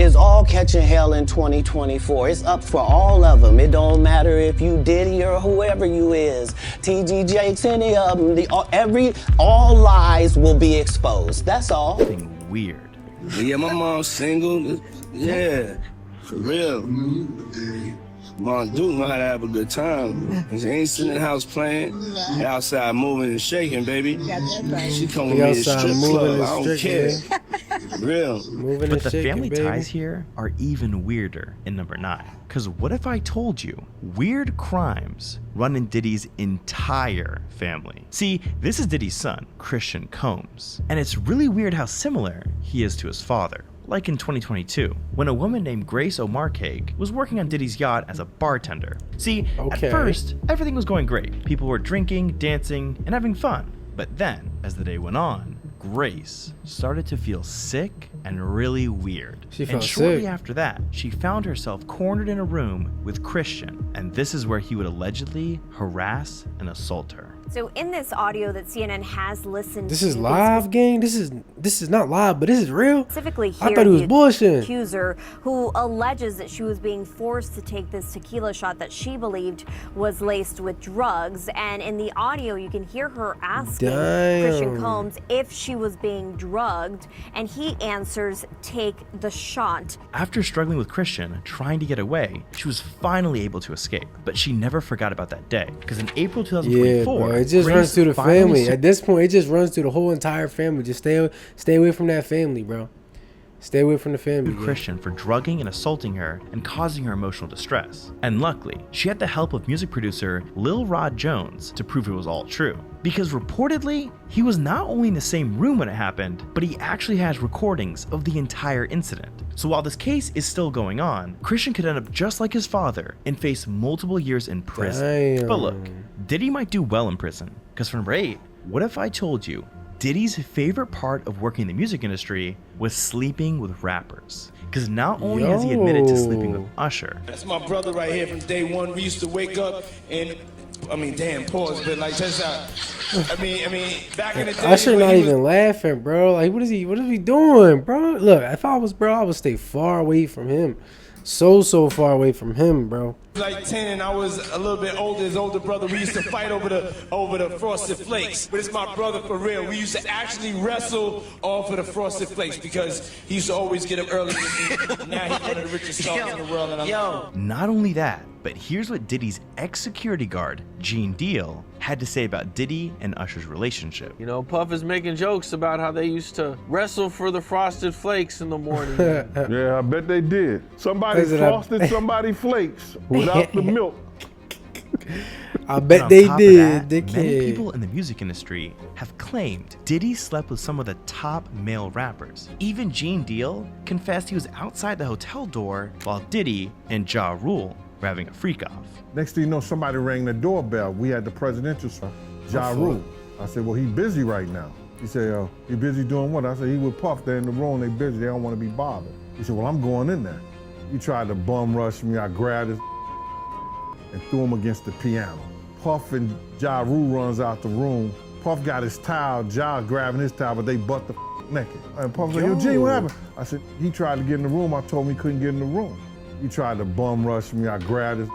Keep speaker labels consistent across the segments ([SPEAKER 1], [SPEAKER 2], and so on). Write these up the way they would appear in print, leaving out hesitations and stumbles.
[SPEAKER 1] is all catching hell in 2024. It's up for all of them. It don't matter if you Diddy or whoever you is. TG Jakes, any of them. All lies will be exposed. That's all.
[SPEAKER 2] Something weird.
[SPEAKER 3] Yeah, my mom's single. Yeah, for real. Mom do know how to have a good time. She ain't sitting in the house playing. She outside moving and shaking, baby. She come with me to strip club. I don't care. Real.
[SPEAKER 2] But the family ties here are even weirder in number 9. Because what if I told you weird crimes run in Diddy's entire family? See, this is Diddy's son, Christian Combs. And it's really weird how similar he is to his father. Like in 2022, when a woman named Grace O'Marcaig was working on Diddy's yacht as a bartender. See, at first, everything was going great. People were drinking, dancing, and having fun. But then, as the day went on, Grace started to feel sick and really weird. And shortly after that, she found herself cornered in a room with Christian, and this is where he would allegedly harass and assault her.
[SPEAKER 4] So in this audio that CNN has listened to,
[SPEAKER 5] this is live, gang. This is not live, but this is real.
[SPEAKER 4] Specifically here,
[SPEAKER 5] I thought it was bullshit.
[SPEAKER 4] Accuser who alleges that she was being forced to take this tequila shot that she believed was laced with drugs. And in the audio, you can hear her asking Christian Combs if she was being drugged, and he answers, "Take the shot."
[SPEAKER 2] After struggling with Christian, trying to get away, she was finally able to escape. But she never forgot about that day, because in April 2024,
[SPEAKER 5] it just runs through the family. At this point, it just runs through the whole entire family. Just stay away from that family, bro. Stay away from the family.
[SPEAKER 2] Christian for drugging and assaulting her and causing her emotional distress. And luckily, she had the help of music producer Lil Rod Jones to prove it was all true. Because reportedly, he was not only in the same room when it happened, but he actually has recordings of the entire incident. So while this case is still going on, Christian could end up just like his father and face multiple years in prison. But look, Diddy might do well in prison. Because for number 8, what if I told you Diddy's favorite part of working in the music industry was sleeping with rappers? Because not only has he admitted to sleeping with Usher.
[SPEAKER 3] That's my brother right here from day one. We used to wake up and, damn, pause, but like, just back in the day.
[SPEAKER 5] Usher not even laughing, bro. Like, what is he doing, bro? Look, if I was bro, I would stay far away from him. So far away from him, bro.
[SPEAKER 3] Like 10 and I was a little bit older, his older brother. We used to fight over the Frosted Flakes. But it's my brother for real. We used to actually wrestle off of the Frosted Flakes because he used to always get up early. Now he's one of the richest stars in the world. And
[SPEAKER 2] Not only that, but here's what Diddy's ex-security guard, Gene Deal, had to say about Diddy and Usher's relationship.
[SPEAKER 6] You know, Puff is making jokes about how they used to wrestle for the Frosted Flakes in the morning.
[SPEAKER 7] Yeah, I bet they did. Somebody frosted somebody flakes without the milk.
[SPEAKER 5] I bet they did.
[SPEAKER 2] Many people in the music industry have claimed Diddy slept with some of the top male rappers. Even Gene Deal confessed he was outside the hotel door while Diddy and Ja Rule were having a freak off.
[SPEAKER 7] Next thing you know, somebody rang the doorbell. We had the presidential son, Ja Rule. I said, well, he busy right now. He said, he busy doing what? I said, he with Puff. They're in the room, they busy, they don't want to be bothered. He said, well, I'm going in there. He tried to bum rush me. I grabbed his and threw him against the piano. Puff and Ja Rule runs out the room. Puff got his towel, Ja grabbing his towel, but they butt the naked. And Puff said, yo, Gene, what happened? I said, he tried to get in the room. I told him he couldn't get in the room. He tried to bum rush me. I grabbed his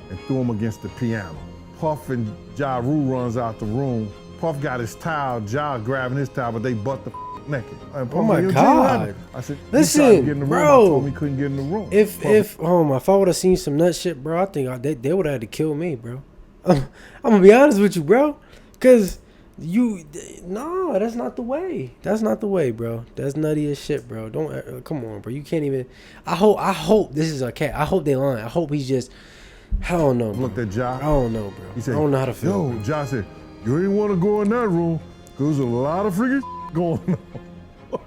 [SPEAKER 7] and threw him against the piano. Puff and Ja Rule runs out the room. Puff got his towel, Ja grabbing his towel, but they butt the naked. And Puff
[SPEAKER 5] my
[SPEAKER 7] said,
[SPEAKER 5] God.
[SPEAKER 7] I said,
[SPEAKER 5] listen,
[SPEAKER 7] he tried to get in the room.
[SPEAKER 5] bro.
[SPEAKER 7] I told him he couldn't get in the room.
[SPEAKER 5] If I would have seen some nut shit, bro, I think they would have had to kill me, bro. I'm gonna be honest with you, bro, cause that's not the way. That's not the way, bro. That's nutty as shit, bro. Don't come on, bro. You can't even. I hope this is a cat. I hope they lying. I hope he's just. I don't know.
[SPEAKER 7] Looked at Ja.
[SPEAKER 5] I don't know, bro.
[SPEAKER 7] He said,
[SPEAKER 5] I don't know how to feel.
[SPEAKER 7] Yo, Ja said, you ain't want to go in that room because there's a lot of freaking going on.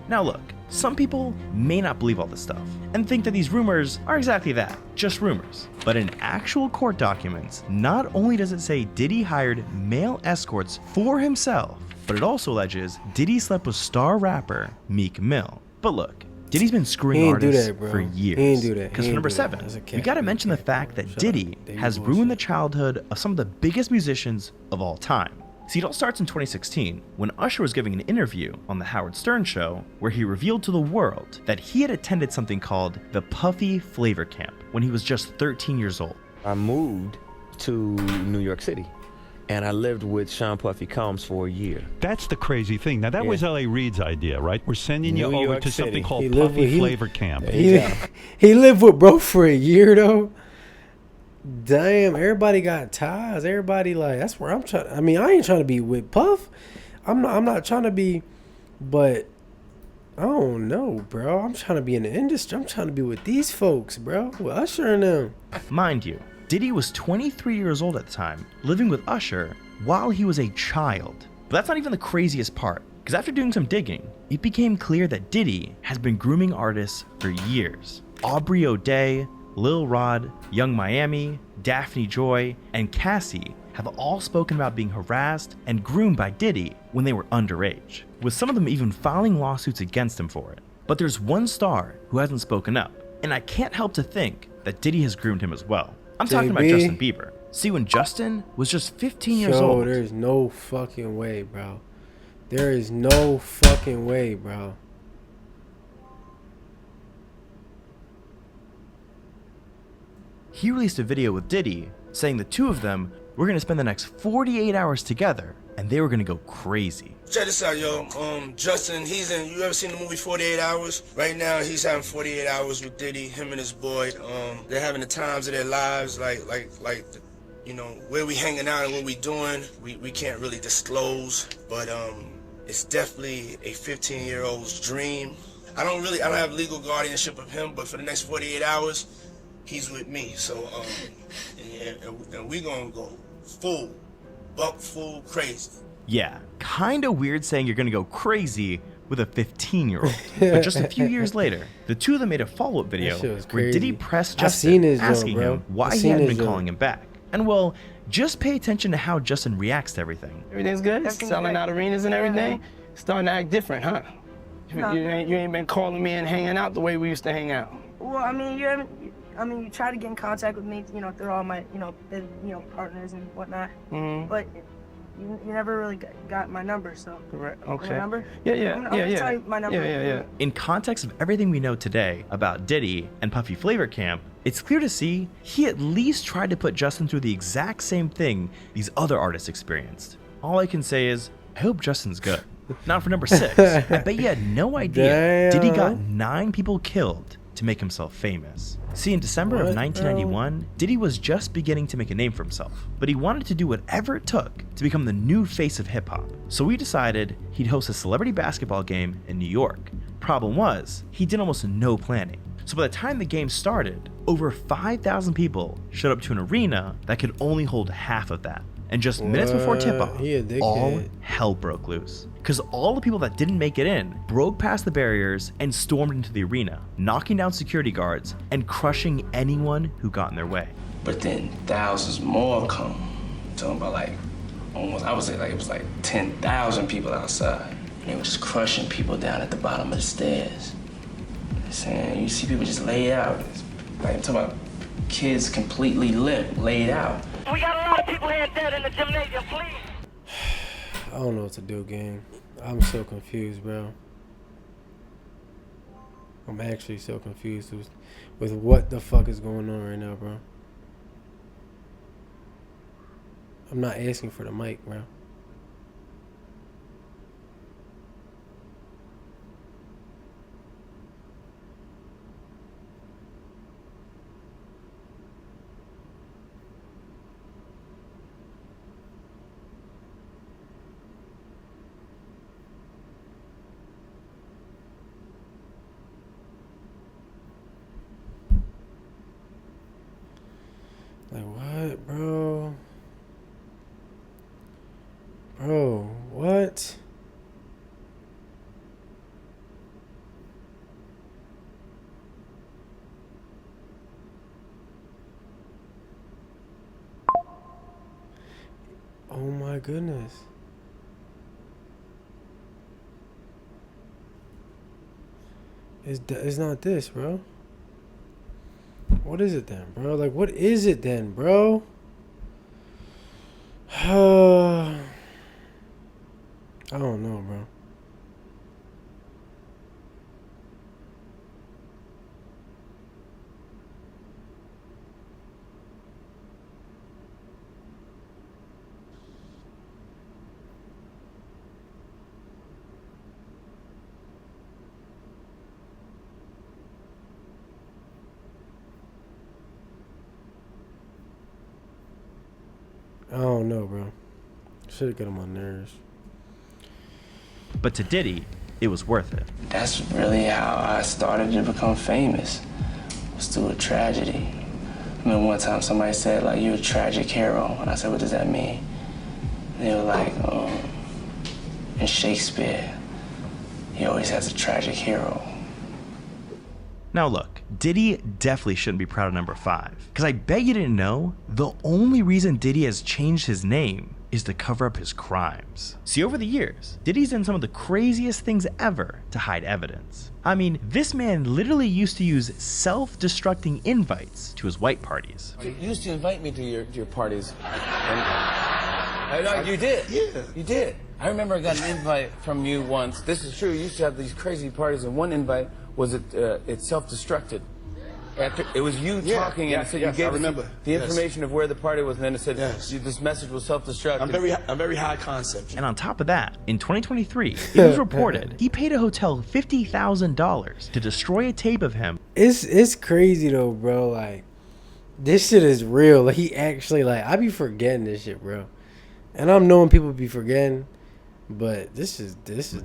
[SPEAKER 2] Now look, some people may not believe all this stuff and think that these rumors are exactly that, just rumors. But in actual court documents, not only does it say Diddy hired male escorts for himself, but it also alleges Diddy slept with star rapper Meek Mill. But look, Diddy's been screwing artists for years.
[SPEAKER 5] He ain't do that.
[SPEAKER 2] Because for number 7, we gotta mention the fact that Diddy has ruined the childhood of some of the biggest musicians of all time. See, it all starts in 2016 when Usher was giving an interview on The Howard Stern Show where he revealed to the world that he had attended something called the Puffy Flavor Camp when he was just 13 years old.
[SPEAKER 8] I moved to New York City, and I lived with Sean Puffy Combs for a year.
[SPEAKER 9] That's the crazy thing. Now, that was L.A. Reid's idea, right? We're sending you
[SPEAKER 8] New
[SPEAKER 9] over
[SPEAKER 8] York
[SPEAKER 9] to
[SPEAKER 8] City.
[SPEAKER 9] something called Puffy Flavor Camp.
[SPEAKER 5] He lived with bro for a year, though. Damn, everybody got ties. Everybody like, that's where I'm trying. I mean, I ain't trying to be with Puff. I'm not trying to be, but I don't know, bro. I'm trying to be in the industry. I'm trying to be with these folks, bro. With Usher and them.
[SPEAKER 2] Mind you, Diddy was 23 years old at the time, living with Usher while he was a child. But that's not even the craziest part, because after doing some digging, it became clear that Diddy has been grooming artists for years. Aubrey O'Day, Lil Rod, Young Miami, Daphne Joy, and Cassie have all spoken about being harassed and groomed by Diddy when they were underage, with some of them even filing lawsuits against him for it. But there's one star who hasn't spoken up, and I can't help to think that Diddy has groomed him as well. I'm talking about Justin Bieber. See, when Justin was just 15 years old.
[SPEAKER 5] There's no fucking way, bro. There is no fucking way, bro.
[SPEAKER 2] He released a video with Diddy saying the two of them were going to spend the next 48 hours together and they were going to go crazy.
[SPEAKER 3] Check this out, yo. Justin, you ever seen the movie 48 Hours? Right now, he's having 48 hours with Diddy, him and his boy. They're having the times of their lives, like, you know, where we hanging out and what we doing, we can't really disclose, but it's definitely a 15-year-old's dream. I don't have legal guardianship of him, but for the next 48 hours, he's with me. So, and we gonna go full crazy.
[SPEAKER 2] Yeah, kinda weird saying you're gonna go crazy with a 15-year-old. But just a few years later, the two of them made a follow-up video where Diddy pressed Justin asking him why he hadn't been calling him back. And well, just pay attention to how Justin reacts to everything.
[SPEAKER 6] Everything's good? Selling out arenas and everything? Starting to act different, huh?
[SPEAKER 10] No.
[SPEAKER 6] You ain't been calling me and hanging out the way we used to hang out.
[SPEAKER 10] Well, I mean, you try to get in contact with me, you know, through all my, partners and whatnot.
[SPEAKER 6] Mm-hmm.
[SPEAKER 10] But you never really got my number, so.
[SPEAKER 6] Correct. Okay.
[SPEAKER 10] My number?
[SPEAKER 6] Yeah.
[SPEAKER 10] I'm gonna tell you my number.
[SPEAKER 6] Yeah.
[SPEAKER 2] In context of everything we know today about Diddy and Puffy Flavor Camp, it's clear to see he at least tried to put Justin through the exact same thing these other artists experienced. All I can say is, I hope Justin's good. Now for number 6, I bet you had no idea Diddy got 9 people killed to make himself famous. See, in December of 1991, Diddy was just beginning to make a name for himself, but he wanted to do whatever it took to become the new face of hip-hop. So he decided he'd host a celebrity basketball game in New York. Problem was, he did almost no planning. So by the time the game started, over 5,000 people showed up to an arena that could only hold half of that. And just minutes before tip-off, all hell broke loose. Because all the people that didn't make it in broke past the barriers and stormed into the arena, knocking down security guards and crushing anyone who got in their way.
[SPEAKER 3] But then thousands more come. I'm talking about I would say it was 10,000 people outside. And they were just crushing people down at the bottom of the stairs. Saying, you see people just laid out. I'm talking about kids completely limp, laid out.
[SPEAKER 11] We got a lot of people here dead in the gymnasium, please.
[SPEAKER 5] I don't know what to do, gang. I'm so confused, bro. I'm actually so confused with what the fuck is going on right now, bro. I'm not asking for the mic, bro. Like, what, bro? Bro, what? Oh my goodness. It's not this, bro. What is it then, bro? Like, what is it then, bro? I don't know, bro. I don't know, bro. Should have got on my nerves.
[SPEAKER 2] But to Diddy, it was worth it.
[SPEAKER 3] That's really how I started to become famous, was through a tragedy. I remember one time somebody said, like, you're a tragic hero. And I said, what does that mean? And they were like, in Shakespeare, he always has a tragic hero.
[SPEAKER 2] Now look, Diddy definitely shouldn't be proud of number 5. Because I bet you didn't know, the only reason Diddy has changed his name is to cover up his crimes. See, over the years, Diddy's done some of the craziest things ever to hide evidence. I mean, this man literally used to use self-destructing invites to his white parties.
[SPEAKER 12] You used to invite me to your parties. You did? Yeah. You did. I remember I got an invite from you once. This is true. You used to have these crazy parties, and one invite was it self-destructed. After, it was you talking, and it said you gave us the information of where the party was, and then it said this message was self-destruct.
[SPEAKER 13] I'm very high concept.
[SPEAKER 2] And on top of that, in 2023, it was reported he paid a hotel $50,000 to destroy a tape of him.
[SPEAKER 5] It's crazy though, bro. Like, this shit is real. Like, he actually, like, I be forgetting this shit, bro. And I'm knowing people be forgetting. But this is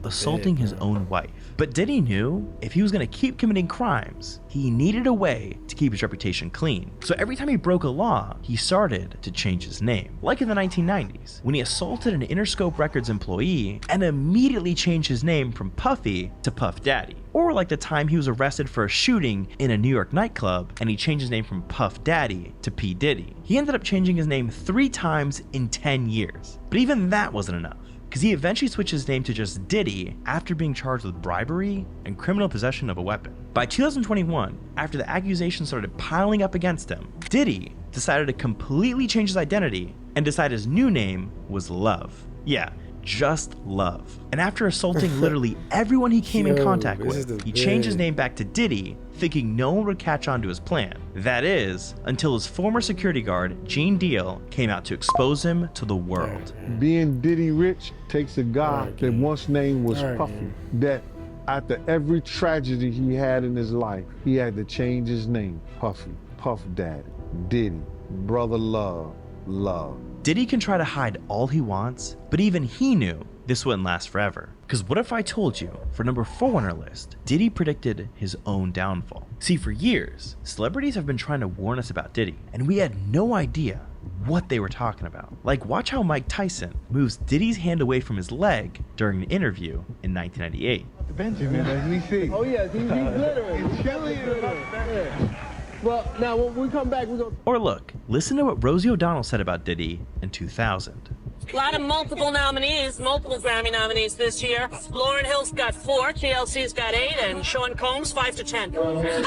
[SPEAKER 2] assaulting his own wife. But Diddy knew if he was going to keep committing crimes, he needed a way to keep his reputation clean. So every time he broke a law, he started to change his name. Like in the 1990s, when he assaulted an Interscope Records employee and immediately changed his name from Puffy to Puff Daddy. Or like the time he was arrested for a shooting in a New York nightclub and he changed his name from Puff Daddy to P. Diddy. He ended up changing his name 3 times in 10 years. But even that wasn't enough, because he eventually switched his name to just Diddy after being charged with bribery and criminal possession of a weapon. By 2021, after the accusations started piling up against him, Diddy decided to completely change his identity and decide his new name was Love. Yeah, just Love. And after assaulting literally everyone he came in contact with, he changed his name back to Diddy, thinking no one would catch on to his plan. That is, until his former security guard, Gene Deal, came out to expose him to the world.
[SPEAKER 7] Being Diddy rich takes a guy that once name was Puffy, that after every tragedy he had in his life, he had to change his name. Puffy, Puff Daddy, Diddy, Brother Love, Love.
[SPEAKER 2] Diddy can try to hide all he wants, but even he knew this wouldn't last forever. Because what if I told you, for number 4 on our list, Diddy predicted his own downfall? See, for years, celebrities have been trying to warn us about Diddy, and we had no idea what they were talking about. Like, watch how Mike Tyson moves Diddy's hand away from his leg during an interview in 1998.
[SPEAKER 14] Benjamin, let me see. Oh yeah, he's glittering. He's glittering. Well, now when we come back, we're gonna...
[SPEAKER 2] Or look, listen to what Rosie O'Donnell said about Diddy in 2000.
[SPEAKER 11] A lot of multiple nominees, multiple Grammy nominees this year. Lauryn Hill's got 4, TLC's got 8, and Sean Combs 5 to 10. Get it?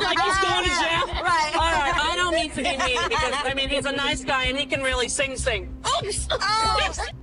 [SPEAKER 11] Like he's going to jail? Right. All right, I don't mean to be mean because, I mean, he's a nice guy and he can really sing. Oops!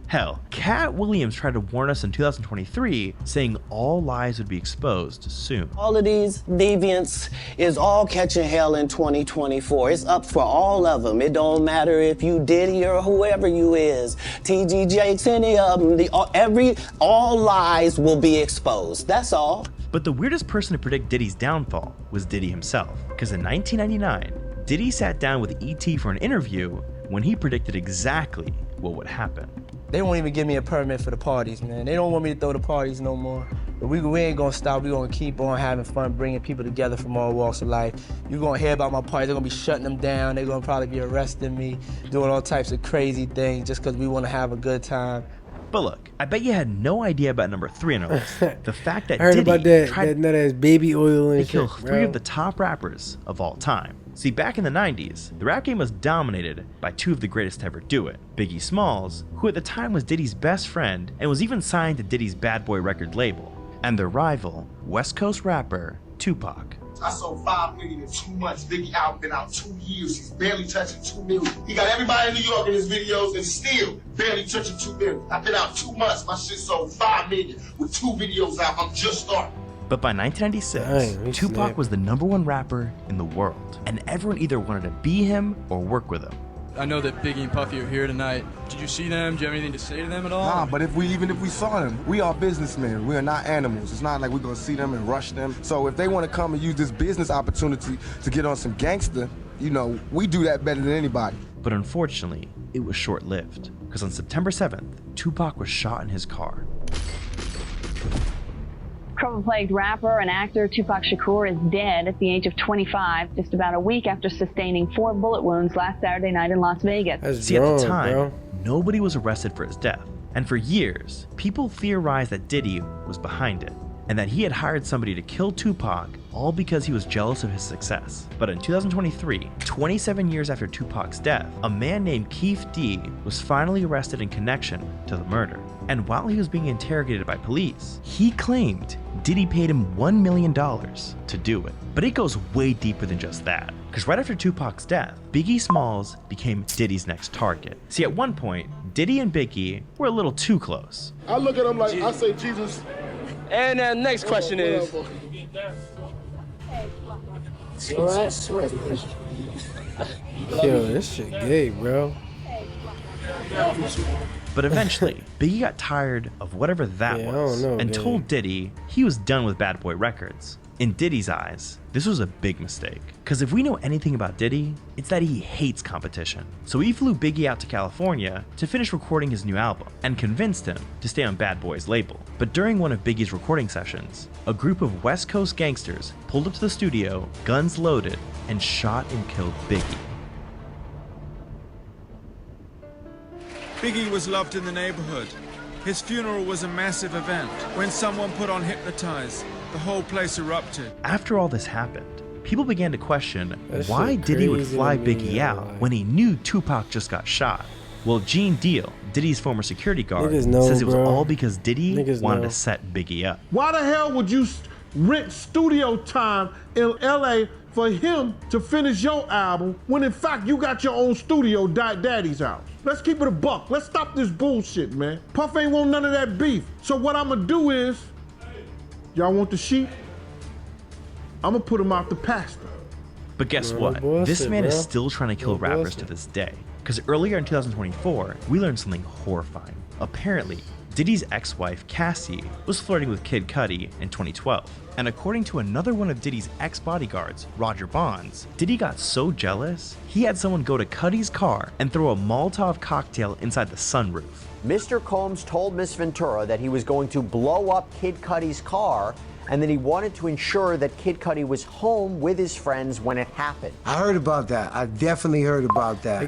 [SPEAKER 2] Hell, Cat Williams tried to warn us in 2023, saying all lies would be exposed soon.
[SPEAKER 1] All of these deviants is all catching hell in 2024. It's up for all of them. It don't matter if you Diddy or whoever you is. TG Jakes, any of them. All lies will be exposed. That's all.
[SPEAKER 2] But the weirdest person to predict Diddy's downfall was Diddy himself. Because in 1999, Diddy sat down with E.T. for an interview when he predicted exactly what would happen.
[SPEAKER 12] They won't even give me a permit for the parties, man. They don't want me to throw the parties no more. But we ain't gonna stop. We're gonna keep on having fun, bringing people together from all walks of life. You're gonna hear about my parties. They're gonna be shutting them down. They're gonna probably be arresting me, doing all types of crazy things just because we wanna have a good time.
[SPEAKER 2] But look, I bet you had no idea about number 3 on our list. The fact that
[SPEAKER 5] heard
[SPEAKER 2] Diddy
[SPEAKER 5] about that
[SPEAKER 2] tried
[SPEAKER 5] nut ass baby oil and
[SPEAKER 2] to kill
[SPEAKER 5] shit,
[SPEAKER 2] 3
[SPEAKER 5] bro.
[SPEAKER 2] of the top rappers of all time. See, back in the 90s, the rap game was dominated by 2 of the greatest to ever do it. Biggie Smalls, who at the time was Diddy's best friend and was even signed to Diddy's Bad Boy record label, and their rival, West Coast rapper Tupac.
[SPEAKER 15] I sold 5 million in 2 months. Biggie album been out 2 years. He's barely touching 2 million. He got everybody in New York in his videos and still barely touching 2 million. I've been out 2 months. My shit sold 5 million with 2 videos out. I'm just starting.
[SPEAKER 2] But by 1996, Tupac was the #1 rapper in the world, and everyone either wanted to be him or work with him.
[SPEAKER 16] I know that Biggie and Puffy are here tonight. Did you see them? Do you have anything to say to them at all?
[SPEAKER 17] Nah, but even if we saw them, we are businessmen. We are not animals. It's not like we're gonna see them and rush them. So if they want to come and use this business opportunity to get on some gangster, you know, we do that better than anybody.
[SPEAKER 2] But unfortunately, it was short-lived, because on September 7th, Tupac was shot in his car.
[SPEAKER 18] Trouble-plagued rapper and actor Tupac Shakur is dead at the age of 25, just about a week after sustaining 4 bullet wounds last Saturday night in Las Vegas.
[SPEAKER 2] See, at the time, nobody was arrested for his death. And for years, people theorized that Diddy was behind it, and that he had hired somebody to kill Tupac, all because he was jealous of his success. But in 2023, 27 years after Tupac's death, a man named Keith D was finally arrested in connection to the murder. And while he was being interrogated by police, he claimed Diddy paid him $1 million to do it. But it goes way deeper than just that, because right after Tupac's death, Biggie Smalls became Diddy's next target. See, at one point, Diddy and Biggie were a little too close.
[SPEAKER 15] I look at him like, I say, Jesus.
[SPEAKER 12] And next question is.
[SPEAKER 5] Yo, this shit gay, bro.
[SPEAKER 2] But eventually, Biggie got tired of whatever that was and told Diddy he was done with Bad Boy Records. In Diddy's eyes, this was a big mistake. Because if we know anything about Diddy, it's that he hates competition. So he flew Biggie out to California to finish recording his new album and convinced him to stay on Bad Boy's label. But during one of Biggie's recording sessions, a group of West Coast gangsters pulled up to the studio, guns loaded, and shot and killed Biggie.
[SPEAKER 19] Biggie was loved in the neighborhood. His funeral was a massive event. When someone put on Hypnotize, the whole place erupted.
[SPEAKER 2] After all this happened, people began to question why Diddy would fly Biggie out when he knew Tupac just got shot. Well, Gene Deal, Diddy's former security guard, says it was all because Diddy wanted to set Biggie up.
[SPEAKER 7] Why the hell would you rent studio time in LA for him to finish your album when in fact you got your own studio, Daddy's house? Let's keep it a buck. Let's stop this bullshit, man. Puff ain't want none of that beef. So what I'm gonna do is, y'all want the sheep? I'm gonna put him out the pasture.
[SPEAKER 2] But guess what? This man is still trying to kill rappers to this day. Because earlier in 2024, we learned something horrifying. Apparently, Diddy's ex-wife, Cassie, was flirting with Kid Cudi in 2012. And according to another one of Diddy's ex-bodyguards, Roger Bonds, Diddy got so jealous, he had someone go to Cudi's car and throw a Molotov cocktail inside the sunroof.
[SPEAKER 20] Mr. Combs told Miss Ventura that he was going to blow up Kid Cudi's car and that he wanted to ensure that Kid Cudi was home with his friends when it happened.
[SPEAKER 21] I heard about that. I definitely heard about that.